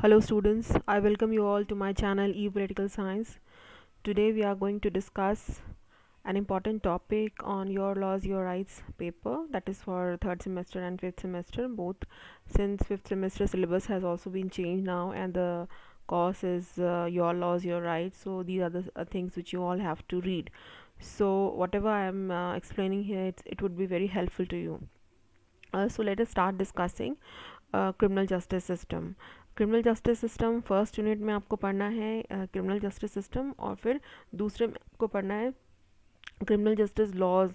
Hello students, I welcome you all to my channel E-Political Science. Today we are going to discuss an important topic on Your Laws, Your Rights paper, that is for third semester and fifth semester both, since fifth semester syllabus has also been changed now and the course is Your Laws, Your Rights. So these are the things which you all have to read. So whatever I am explaining here, it would be very helpful to you. So let us start discussing criminal justice system. Criminal justice system first unit में आपको पढ़ना है criminal justice system, और फिर दूसरे में आपको पढ़ना है क्रिमिनल जस्टिस लॉज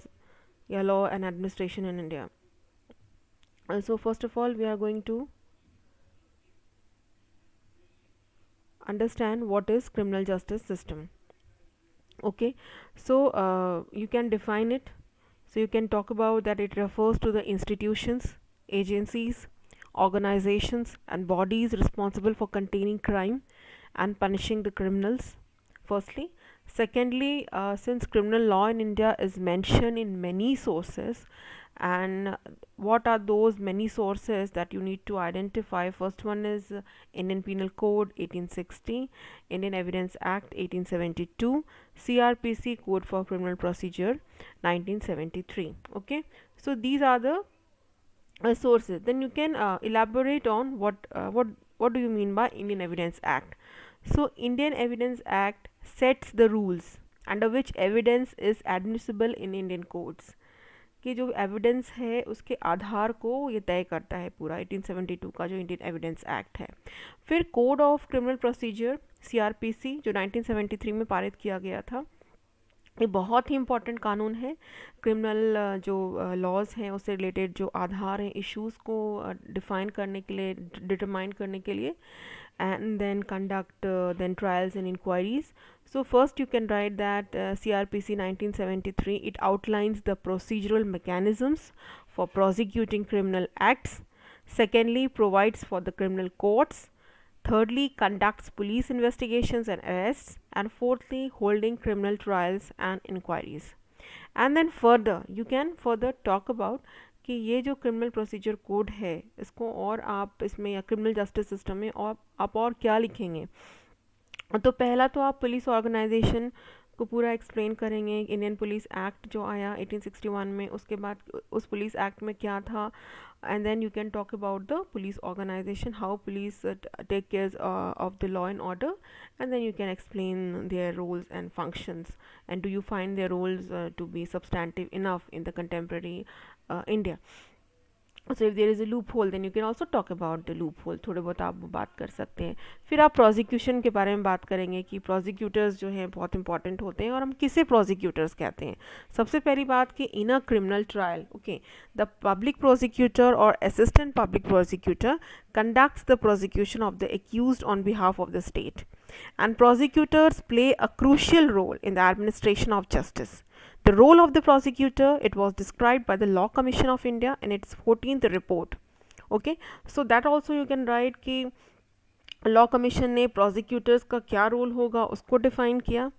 या law and administration in India. So first of all we are going to understand what is criminal justice system. Okay, so you can define it. So you can talk about that it refers to the institutions, agencies, organizations and bodies responsible for containing crime and punishing the criminals, firstly. Secondly, since criminal law in India is mentioned in many sources, and what are those many sources that you need to identify? First one is Indian Penal Code 1860, Indian Evidence Act 1872, CRPC Code for Criminal Procedure 1973. Okay, so these are the sources. Then you can elaborate on what do you mean by Indian Evidence Act. So Indian Evidence Act sets the rules under which evidence is admissible in Indian courts. कि जो evidence है उसके आधार को ये तय करता है पूरा 1872 का जो इंडियन एविडेंस एक्ट है. फिर code of criminal procedure CRPC जो 1973 में पारित किया गया था. ये बहुत ही इम्पॉर्टेंट कानून है. क्रिमिनल जो लॉज हैं उससे रिलेटेड जो आधार हैं इश्यूज़ को डिफाइन करने के लिए, डिटरमाइन करने के लिए, and then conduct then trials and inquiries. So first you can write that CRPC 1973, it outlines the procedural mechanisms for prosecuting criminal acts. Secondly, provides for the criminal courts. Thirdly, conducts police investigations and arrests. And fourthly, holding criminal trials and inquiries. And then further you can further talk about कि ये जो criminal procedure code है इसको और आप इसमें या criminal justice system में और आप और क्या लिखेंगे. तो पहला तो आप पुलिस ऑर्गेनाइजेशन को पूरा एक्सप्लेन करेंगे. इंडियन पुलिस एक्ट जो आया 1861 में, उसके बाद उस पुलिस एक्ट में क्या था, and then you can talk about the police organisation, how police take care of the law and order, and then you can explain their roles and functions, and do you find their roles to be substantive enough in the contemporary India. So if there is a loophole then you can also talk about the loophole. थोड़े बहुत आप वो बात कर सकते हैं. फिर आप प्रोसिक्यूशन के बारे में बात करेंगे कि प्रोसिक्यूटर्स जो हैं बहुत इंपॉर्टेंट होते हैं और हम किसे प्रोसिक्यूटर्स कहते हैं. सबसे पहली बात कि in a criminal trial, okay, the public prosecutor और assistant public prosecutor conducts the prosecution of the accused on behalf of the state, and prosecutors play a crucial role in the administration of justice. The role of the prosecutor, it was described by the Law Commission of India in its 14th report. Okay, so that also you can write कि law commission ने prosecutors का क्या role होगा उसको define किया.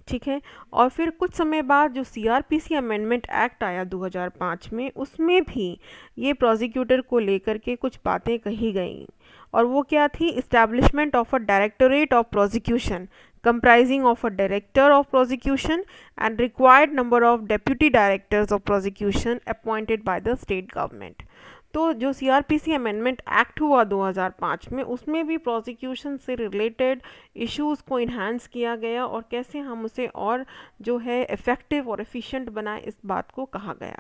ठीक है. और फिर कुछ समय बाद जो CRPC अमेंडमेंट एक्ट आया 2005 में, उसमें भी ये प्रोसिक्यूटर को लेकर के कुछ बातें कही गई, और वो क्या थी? Establishment of a directorate of prosecution comprising of a director of prosecution and required number of deputy directors of prosecution appointed by the state government. तो जो CRPC अमेंडमेंट एक्ट हुआ 2005 में, उसमें भी प्रोसिक्यूशन से रिलेटेड इश्यूज़ को enhance किया गया और कैसे हम उसे और जो है इफ़ेक्टिव और एफिशिएंट बनाए, इस बात को कहा गया.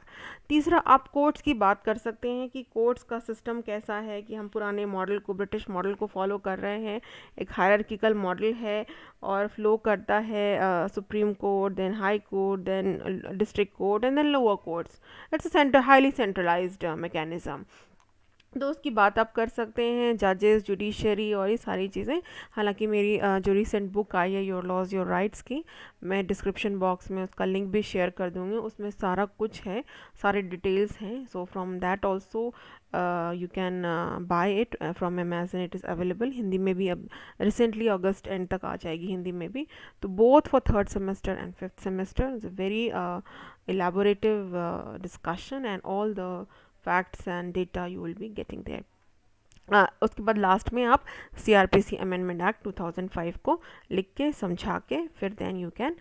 तीसरा, आप कोर्ट्स की बात कर सकते हैं कि कोर्ट्स का सिस्टम कैसा है, कि हम पुराने मॉडल को, ब्रिटिश मॉडल को फॉलो कर रहे हैं. एक हायरार्किकल मॉडल है और फ्लो करता है supreme court, then high court, then district court, and then lower courts. It's a highly centralised mechanism. तो उसकी बात आप कर सकते हैं, जजेस, जुडिशरी और ये सारी चीज़ें. हालांकि मेरी जो रिसेंट बुक आई है योर लॉज योर राइट्स की, मैं डिस्क्रिप्शन बॉक्स में उसका लिंक भी शेयर कर दूँगी. उसमें सारा कुछ है, सारे डिटेल्स हैं. So from that also you can buy it from Amazon. It is available Hindi में भी. अब रिसेंटली अगस्त एंड तक आ जाएगी हिंदी में भी. तो both for third semester and fifth semester is a very elaborative discussion, and all the facts and data you will be getting there. उसके बाद लास्ट में आप CRPC अमेंडमेंट एक्ट 2005 को लिख के समझा के फिर देन यू कैन